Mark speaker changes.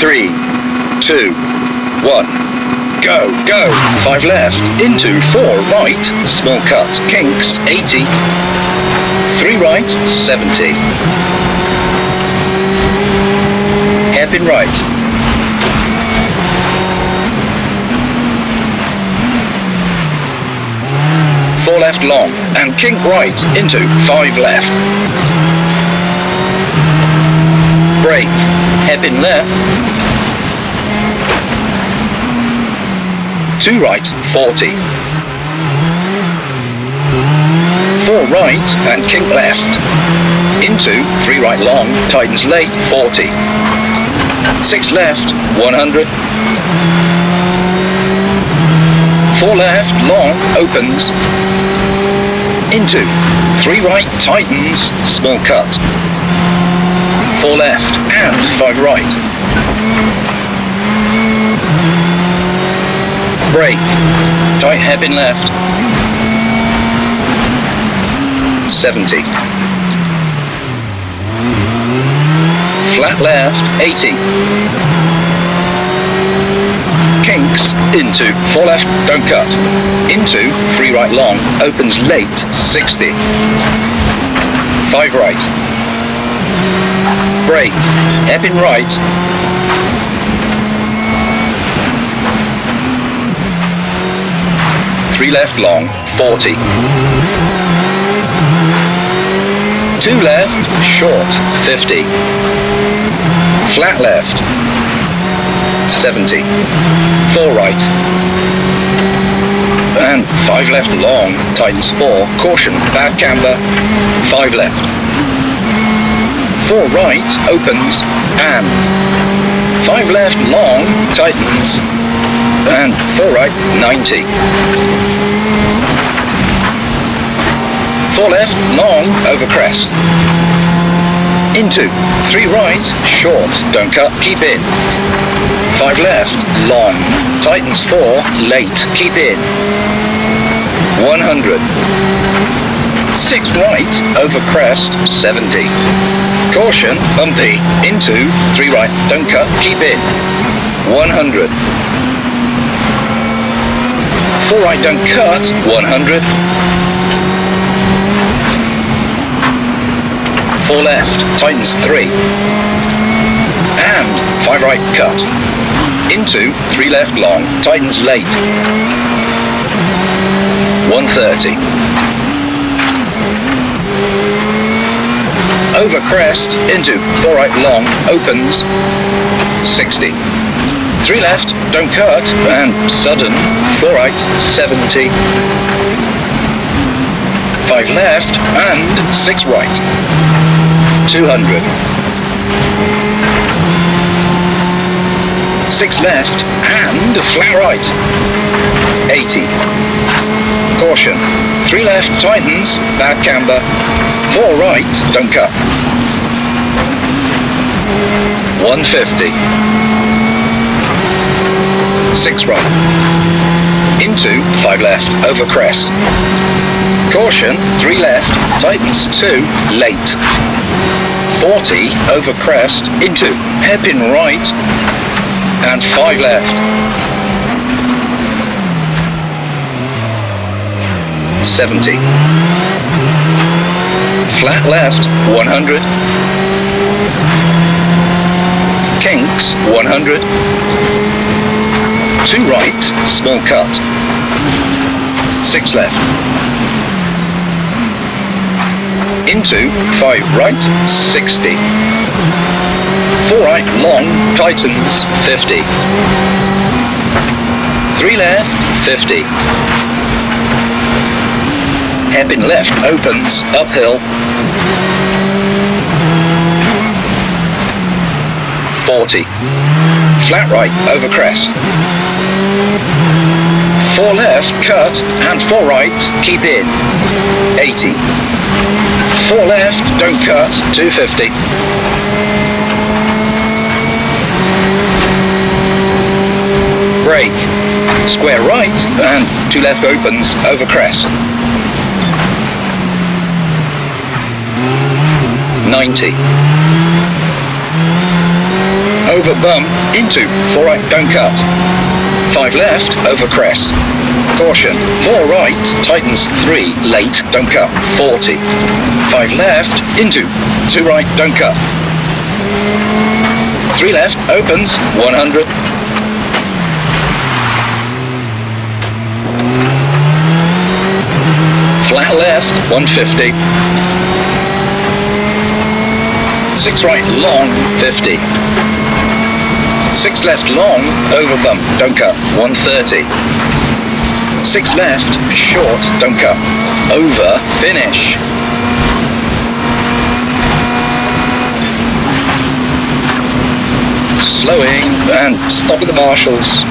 Speaker 1: 3, 2, 1. Go, go. 5 left, into 4 right, small cut, kinks, 80. 3 right, 70. Hairpin right. 4 left long, and kink right, into 5 left. Brake, hairpin left. 2 right, 40. 4 right and kink left. Into 3 right long, tightens late, 40. 6 left, 100. 4 left, long, opens. Into 3 right, tightens, small cut. 4 left and 5 right. Brake, tight hairpin left. 70. Flat left, 80. Kinks, into 4 left, don't cut. Into 3 right long, opens late, 60. 5 right. Brake, hairpin right. 3 left long, 40. 2 left, short, 50. Flat left, 70. 4 right. And 5 left long, tightens 4, caution, bad camber, 5 left. 4 right, opens, and 5 left long, tightens, and 4 right, 90. 4 left, long, over crest. Into 3 right, short, don't cut, keep in. 5 left, long, tightens 4, late, keep in. 100. 6 right, over crest, 70. Caution, bumpy, into 3 right, don't cut, keep in. 100. 4 right, don't cut, 100. 4 left, tightens 3. And 5 right, cut. Into 3 left long, tightens late. 130. Over crest, into 4 right long, opens, 60. 3 left, don't cut, and sudden, 4 right, 70. 5 left, and 6 right, 200. 6 left, and flat right, 80. Caution, 3 left, tightens, bad camber, 4 right, don't cut. 150. 6 right. Into 5 left, over crest. Caution, 3 left, tightens 2, late. 40, over crest, into hairpin right, and 5 left. 70. Flat left, 100. Kinks, 100. 2 right, small cut. 6 left. Into 5 right, 60. 4 right, long, tightens, 50. 3 left, 50. Hairpin left, opens, uphill. 40. Flat right, over crest. 4 left, cut, and 4 right, keep in. 80. 4 left, don't cut, 250. Brake. Square right, and 2 left opens, over crest. 90. over bump, into, 4 right, don't cut. 5 left, over crest. Caution, 4 right, tightens 3, late, don't cut, 40. 5 left, into, 2 right, don't cut. 3 left, opens, 100. Flat left, 150. 6 right, long, 50. 6 left, long, over bump, don't cut, 130. 6 left, short, don't cut, over, finish. Slowing and stopping the marshals.